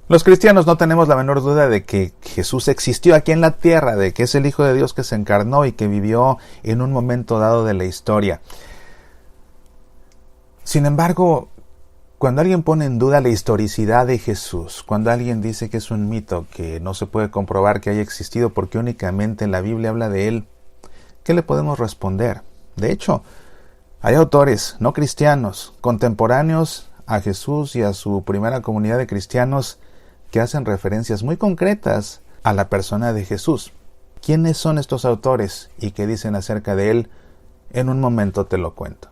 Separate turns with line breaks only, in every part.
Los cristianos no tenemos la menor duda de que Jesús existió aquí en la tierra, de que es el Hijo de Dios que se encarnó y que vivió en un momento dado de la historia. Sin embargo, cuando alguien pone en duda la historicidad de Jesús, cuando alguien dice que es un mito, que no se puede comprobar que haya existido porque únicamente la Biblia habla de él, ¿qué le podemos responder? De hecho, hay autores no cristianos, contemporáneos a Jesús y a su primera comunidad de cristianos, que hacen referencias muy concretas a la persona de Jesús. ¿Quiénes son estos autores y qué dicen acerca de él? En un momento te lo cuento.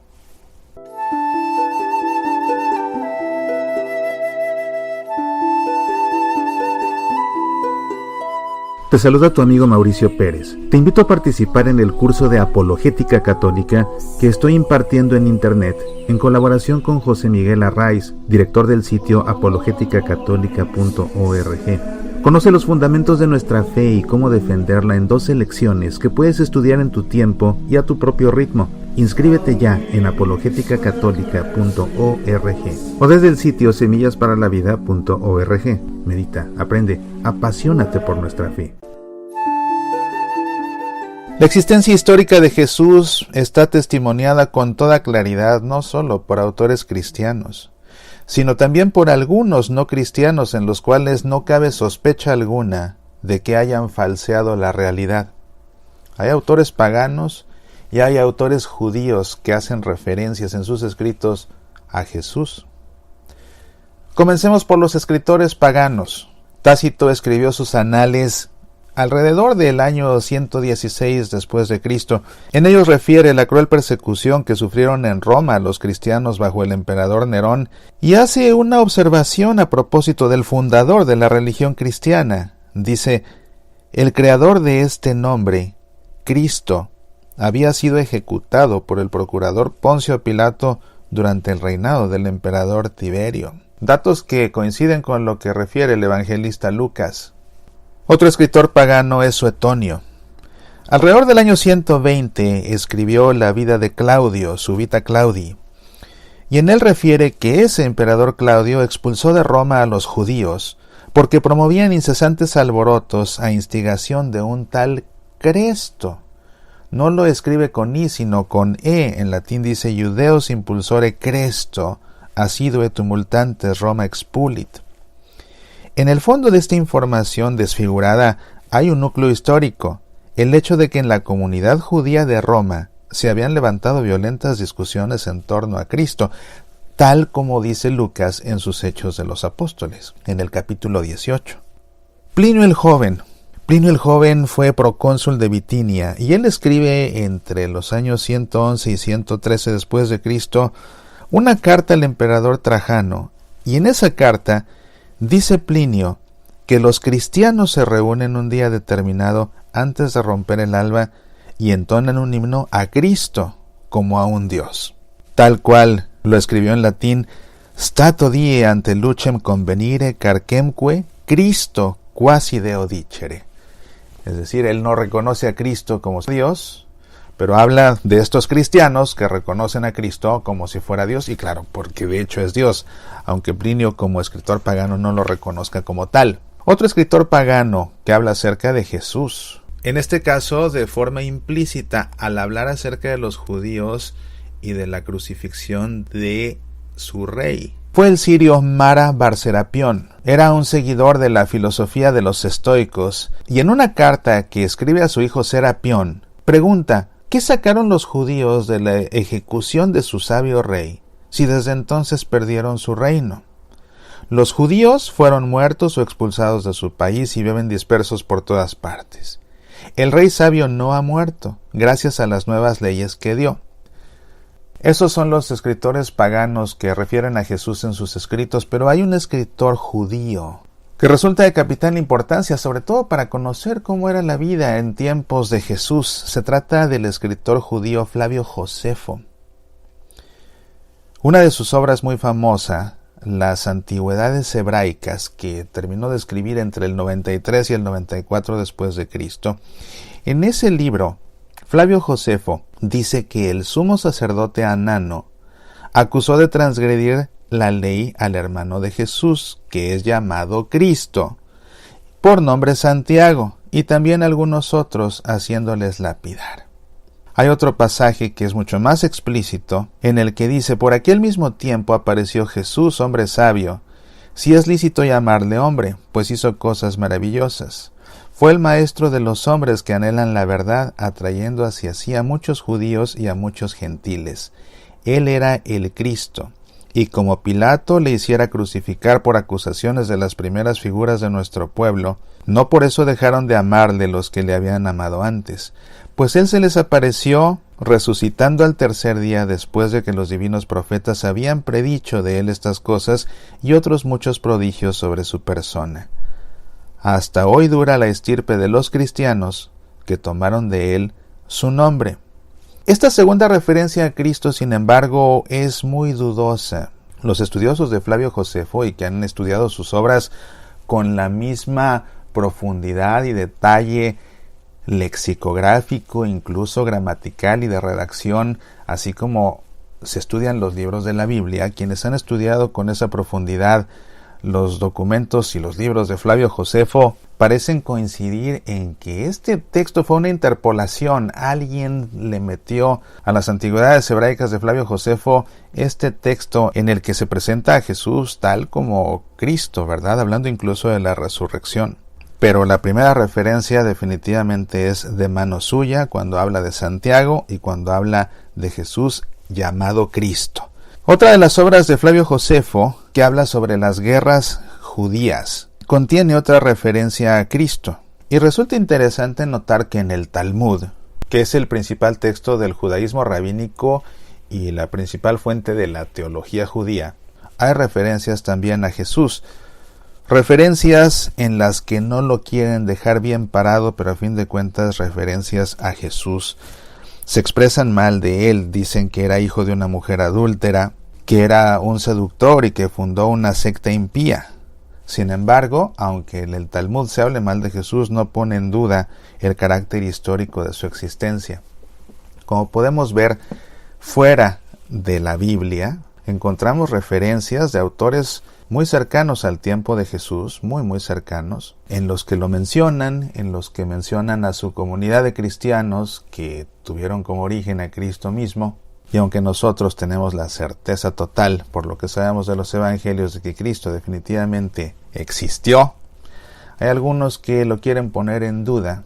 Te saluda tu amigo Mauricio Pérez. Te invito a participar en el curso de Apologética Católica que estoy impartiendo en internet en colaboración con José Miguel Arraiz, director del sitio apologeticacatólica.org. Conoce los fundamentos de nuestra fe y cómo defenderla en 12 lecciones que puedes estudiar en tu tiempo y a tu propio ritmo. Inscríbete ya en apologeticacatólica.org o desde el sitio semillasparalavida.org. Medita, aprende, apasionate por nuestra fe.
La existencia histórica de Jesús está testimoniada con toda claridad no solo por autores cristianos, sino también por algunos no cristianos en los cuales no cabe sospecha alguna de que hayan falseado la realidad. Hay autores paganos y hay autores judíos que hacen referencias en sus escritos a Jesús. Comencemos por los escritores paganos. Tácito escribió sus anales alrededor del año 116 después de Cristo. En ellos refiere la cruel persecución que sufrieron en Roma los cristianos bajo el emperador Nerón y hace una observación a propósito del fundador de la religión cristiana. Dice: el creador de este nombre, Cristo, había sido ejecutado por el procurador Poncio Pilato durante el reinado del emperador Tiberio. Datos que coinciden con lo que refiere el evangelista Lucas. Otro escritor pagano es Suetonio. Alrededor del año 120 escribió la vida de Claudio, su Vita Claudii, y en él refiere que ese emperador Claudio expulsó de Roma a los judíos porque promovían incesantes alborotos a instigación de un tal Cresto. No lo escribe con I, sino con E. En latín dice Iudeos impulsore Cresto, asidue tumultantes Roma expulit. En el fondo de esta información desfigurada hay un núcleo histórico, el hecho de que en la comunidad judía de Roma se habían levantado violentas discusiones en torno a Cristo, tal como dice Lucas en sus Hechos de los Apóstoles, en el capítulo 18. Plinio el Joven fue procónsul de Bitinia y él escribe entre los años 111 y 113 después de Cristo una carta al emperador Trajano, y en esa carta dice Plinio que los cristianos se reúnen un día determinado antes de romper el alba y entonan un himno a Cristo como a un Dios. Tal cual lo escribió en latín: Stato die ante lucem convenire carcemque Cristo quasi Deo dicere. Es decir, él no reconoce a Cristo como Dios, pero habla de estos cristianos que reconocen a Cristo como si fuera Dios, y claro, porque de hecho es Dios, aunque Plinio como escritor pagano no lo reconozca como tal. Otro escritor pagano que habla acerca de Jesús, en este caso de forma implícita, al hablar acerca de los judíos y de la crucifixión de su rey, fue el sirio Mara Bar-Serapión. Era un seguidor de la filosofía de los estoicos, y en una carta que escribe a su hijo Serapión, pregunta: ¿qué sacaron los judíos de la ejecución de su sabio rey, si desde entonces perdieron su reino? Los judíos fueron muertos o expulsados de su país y viven dispersos por todas partes. El rey sabio no ha muerto, gracias a las nuevas leyes que dio. Esos son los escritores paganos que refieren a Jesús en sus escritos, pero hay un escritor judío que resulta de capital importancia, sobre todo para conocer cómo era la vida en tiempos de Jesús. Se trata del escritor judío Flavio Josefo. Una de sus obras muy famosa, Las Antigüedades Hebraicas, que terminó de escribir entre el 93 y el 94 después de Cristo. En ese libro, Flavio Josefo dice que el sumo sacerdote Anano acusó de transgredir la ley al hermano de Jesús, que es llamado Cristo, por nombre Santiago, y también algunos otros, haciéndoles lapidar. Hay otro pasaje que es mucho más explícito, en el que dice: por aquel mismo tiempo apareció Jesús, hombre sabio, si es lícito llamarle hombre, pues hizo cosas maravillosas. Fue el maestro de los hombres que anhelan la verdad, atrayendo hacia sí a muchos judíos y a muchos gentiles. Él era el Cristo, y como Pilato le hiciera crucificar por acusaciones de las primeras figuras de nuestro pueblo, no por eso dejaron de amarle los que le habían amado antes, pues él se les apareció resucitando al tercer día después de que los divinos profetas habían predicho de él estas cosas y otros muchos prodigios sobre su persona. Hasta hoy dura la estirpe de los cristianos que tomaron de él su nombre. Esta segunda referencia a Cristo, sin embargo, es muy dudosa. Los estudiosos de Flavio Josefo y que han estudiado sus obras con la misma profundidad y detalle lexicográfico, incluso gramatical y de redacción, así como se estudian los libros de la Biblia, quienes han estudiado con esa profundidad los documentos y los libros de Flavio Josefo, parecen coincidir en que este texto fue una interpolación. Alguien le metió a las antigüedades hebraicas de Flavio Josefo este texto en el que se presenta a Jesús tal como Cristo, ¿verdad? Hablando incluso de la resurrección. Pero la primera referencia definitivamente es de mano suya, cuando habla de Santiago y cuando habla de Jesús llamado Cristo. Otra de las obras de Flavio Josefo, que habla sobre las guerras judías, contiene otra referencia a Cristo. Y resulta interesante notar que en el Talmud, que es el principal texto del judaísmo rabínico y la principal fuente de la teología judía, hay referencias también a Jesús. Referencias en las que no lo quieren dejar bien parado, pero a fin de cuentas referencias a Jesús. Se expresan mal de él, dicen que era hijo de una mujer adúltera, que era un seductor y que fundó una secta impía. Sin embargo, aunque en el Talmud se hable mal de Jesús, no pone en duda el carácter histórico de su existencia. Como podemos ver, fuera de la Biblia, encontramos referencias de autores muy cercanos al tiempo de Jesús, muy cercanos, en los que lo mencionan, en los que mencionan a su comunidad de cristianos que tuvieron como origen a Cristo mismo. Y aunque nosotros tenemos la certeza total, por lo que sabemos de los evangelios, de que Cristo definitivamente existió, hay algunos que lo quieren poner en duda.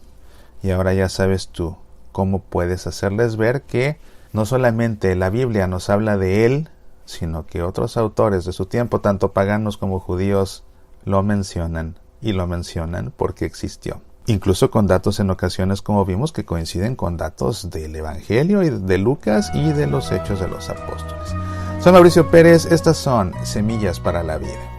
Y ahora ya sabes tú cómo puedes hacerles ver que no solamente la Biblia nos habla de él, sino que otros autores de su tiempo, tanto paganos como judíos, lo mencionan, y lo mencionan porque existió. Incluso con datos en ocasiones, como vimos, que coinciden con datos del Evangelio y de Lucas y de los Hechos de los Apóstoles. Soy Mauricio Pérez, estas son Semillas para la Vida.